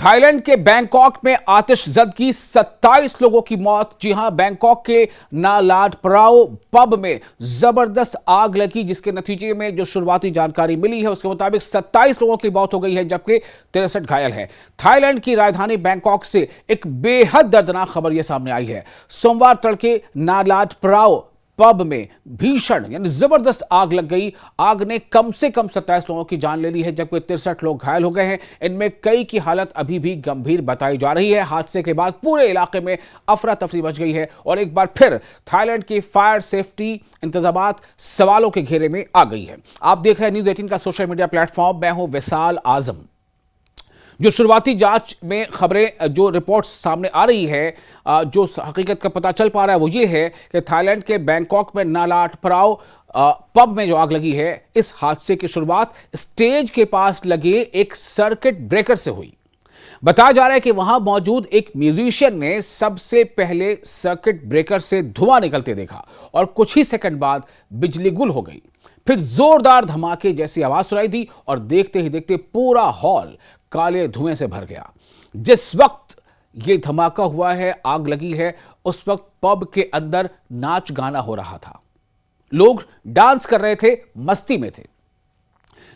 Thailand के Bangkok में आतिशज़दगी 27 लोगों की मौत। जी हां, बैंकॉक के नालाडप्राओ पब में जबरदस्त आग लगी, जिसके नतीजे में जो शुरुआती जानकारी मिली है उसके मुताबिक 27 लोगों की मौत हो गई है, जबकि 63 घायल हैं। थाईलैंड की राजधानी बैंकॉक से एक बेहद दर्दनाक खबर यह सामने आई है। सोमवार तड़के नालाडप्राओ पब में भीषण यानी जबरदस्त आग लग गई। आग ने कम से कम 27 लोगों की जान ले ली है, जबकि 63 लोग घायल हो गए हैं। इनमें कई की हालत अभी भी गंभीर बताई जा रही है। हादसे के बाद पूरे इलाके में अफरा तफरी मच गई है और एक बार फिर थाईलैंड की फायर सेफ्टी इंतजामात सवालों के घेरे में आ गई है। आप देख रहे हैं न्यूज़ 18 का सोशल मीडिया प्लेटफॉर्म। मैं हूं विशाल आजम। जो शुरुआती जांच में खबरें, जो रिपोर्ट्स सामने आ रही है, जो हकीकत का पता चल पा रहा है वो ये है कि थाईलैंड के बैंकॉक में नालाडप्राओ पब में जो आग लगी है, इस हादसे की शुरुआत स्टेज के पास लगे एक सर्किट ब्रेकर से हुई। बताया जा रहा है कि वहां मौजूद एक म्यूजिशियन ने सबसे पहले सर्किट ब्रेकर से धुआं निकलते देखा और कुछ ही सेकंड बाद बिजली गुल हो गई। फिर जोरदार धमाके जैसी आवाज सुनाई दी और देखते ही देखते पूरा हॉल काले धुएं से भर गया। जिस वक्त यह धमाका हुआ है, आग लगी है, उस वक्त पब के अंदर नाच गाना हो रहा था। लोग डांस कर रहे थे, मस्ती में थे।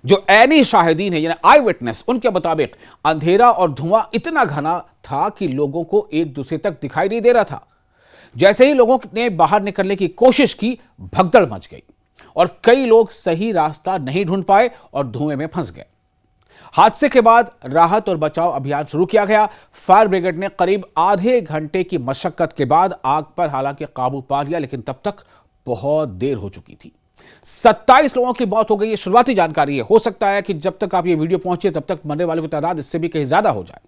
जो ऐनी शाहिदीन है यानी आई विटनेस, उनके मुताबिक अंधेरा और धुआं इतना घना था कि लोगों को एक दूसरे तक दिखाई नहीं दे रहा था। जैसे ही लोगों ने बाहर निकलने की कोशिश की, भगदड़ मच गई और कई लोग सही रास्ता नहीं ढूंढ पाए और धुएं में फंस गए। हादसे के बाद राहत और बचाव अभियान शुरू किया गया। फायर ब्रिगेड ने करीब आधे घंटे की मशक्कत के बाद आग पर हालांकि काबू पा लिया, लेकिन तब तक बहुत देर हो चुकी थी। 27 लोगों की मौत हो गई, ये शुरुआती जानकारी है। हो सकता है कि जब तक आप ये वीडियो पहुंचे तब तक मरने वालों की तादाद इससे भी कहीं ज्यादा हो जाए।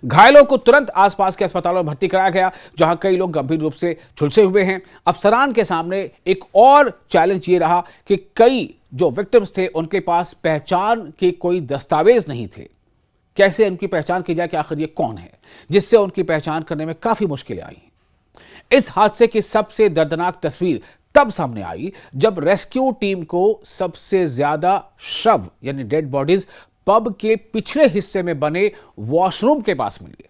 घायलों को तुरंत आसपास के अस्पतालों में भर्ती कराया गया, जहां कई लोग गंभीर रूप से झुलसे हुए हैं। अफसरान के सामने एक और चैलेंज ये रहा कि कई जो विक्टिम्स थे उनके पास पहचान के कोई दस्तावेज नहीं थे। कैसे उनकी पहचान की जाए कि आखिर ये कौन है, जिससे उनकी पहचान करने में काफी मुश्किलें आई। इस हादसे की सबसे दर्दनाक तस्वीर तब सामने आई जब रेस्क्यू टीम को सबसे ज्यादा शव यानी डेड बॉडीज पब के पिछले हिस्से में बने वॉशरूम के पास मिली।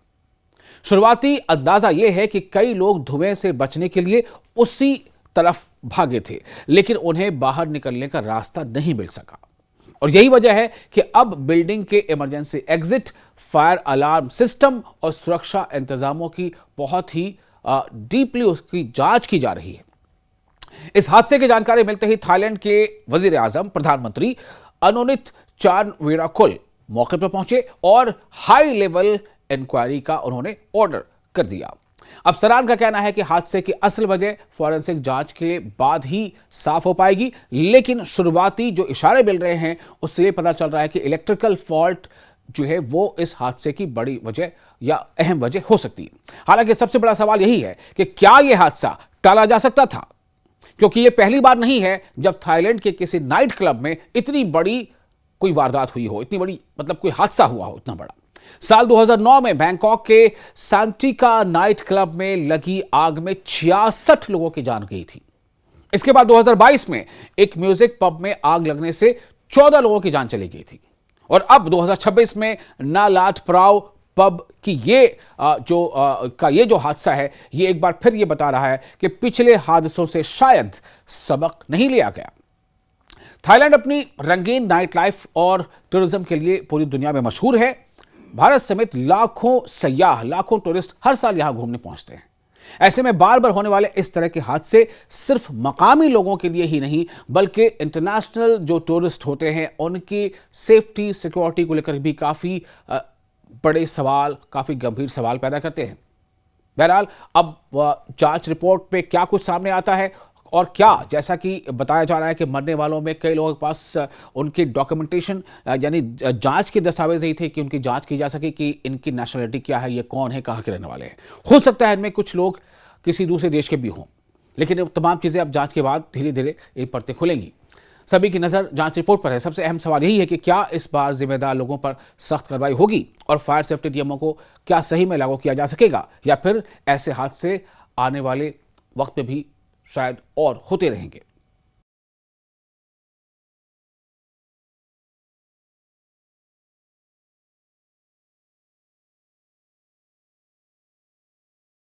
शुरुआती अंदाजा यह है कि कई लोग धुएं से बचने के लिए उसी तरफ भागे थे, लेकिन उन्हें बाहर निकलने का रास्ता नहीं मिल सका। और यही वजह है कि अब बिल्डिंग के emergency exit, fire alarm system और सुरक्षा इंतजामों की बहुत ही डीपली उसकी जांच की जा रही है। इस हादसे की जानकारी मिलते ही थाईलैंड के वजीर आजम प्रधानमंत्री अनुनित चानविराकुल मौके पर पहुंचे और हाई लेवल इंक्वायरी का उन्होंने ऑर्डर कर दिया। अफसरान का कहना है कि हादसे की असल वजह फॉरेंसिक जांच के बाद ही साफ हो पाएगी, लेकिन शुरुआती जो इशारे मिल रहे हैं उससे यह पता चल रहा है कि इलेक्ट्रिकल फॉल्ट जो है वो इस हादसे की बड़ी वजह या अहम वजह हो सकती है। हालांकि सबसे बड़ा सवाल यही है कि क्या यह हादसा टाला जा सकता था, क्योंकि यह पहली बार नहीं है जब थाईलैंड के किसी नाइट क्लब में इतनी बड़ी कोई वारदात हुई हो, इतनी बड़ी मतलब कोई हादसा हुआ हो इतना बड़ा। साल 2009 में बैंकॉक के सांटिका नाइट क्लब में लगी आग में 66 लोगों की जान गई थी। इसके बाद 2022 में एक म्यूजिक पब में आग लगने से 14 लोगों की जान चली गई थी। और अब 2026 में नालाडप्राओ पब की ये जो हादसा है, ये एक बार फिर ये बता रहा है कि पिछले हादसों से शायद सबक नहीं लिया गया। थाईलैंड अपनी रंगीन नाइट लाइफ और टूरिज्म के लिए पूरी दुनिया में मशहूर है। भारत समेत लाखों सयाह, लाखों टूरिस्ट हर साल यहां घूमने पहुंचते हैं। ऐसे में बार बार होने वाले इस तरह के हादसे सिर्फ मकामी लोगों के लिए ही नहीं, बल्कि इंटरनेशनल जो टूरिस्ट होते हैं उनकी सेफ्टी, सिक्योरिटी को लेकर भी काफी बड़े सवाल, काफी गंभीर सवाल पैदा करते हैं। बहरहाल अब जांच रिपोर्ट पे क्या कुछ सामने आता है और क्या, जैसा कि बताया जा रहा है कि मरने वालों में कई लोगों के पास उनकी डॉक्यूमेंटेशन यानी जांच के दस्तावेज नहीं थे कि उनकी जांच की जा सके कि इनकी नेशनलिटी क्या है, ये कौन है, कहाँ के रहने वाले हैं। हो सकता है इनमें कुछ लोग किसी दूसरे देश के भी हों, लेकिन तमाम चीज़ें अब जांच के बाद धीरे धीरे ये परतें खुलेंगी। सभी की नज़र जांच रिपोर्ट पर है। सबसे अहम सवाल यही है कि क्या इस बार जिम्मेदार लोगों पर सख्त कार्रवाई होगी और फायर सेफ्टी नियमों को क्या सही में लागू किया जा सकेगा, या फिर ऐसे हादसे आने वाले वक्त में भी शायद और होते रहेंगे।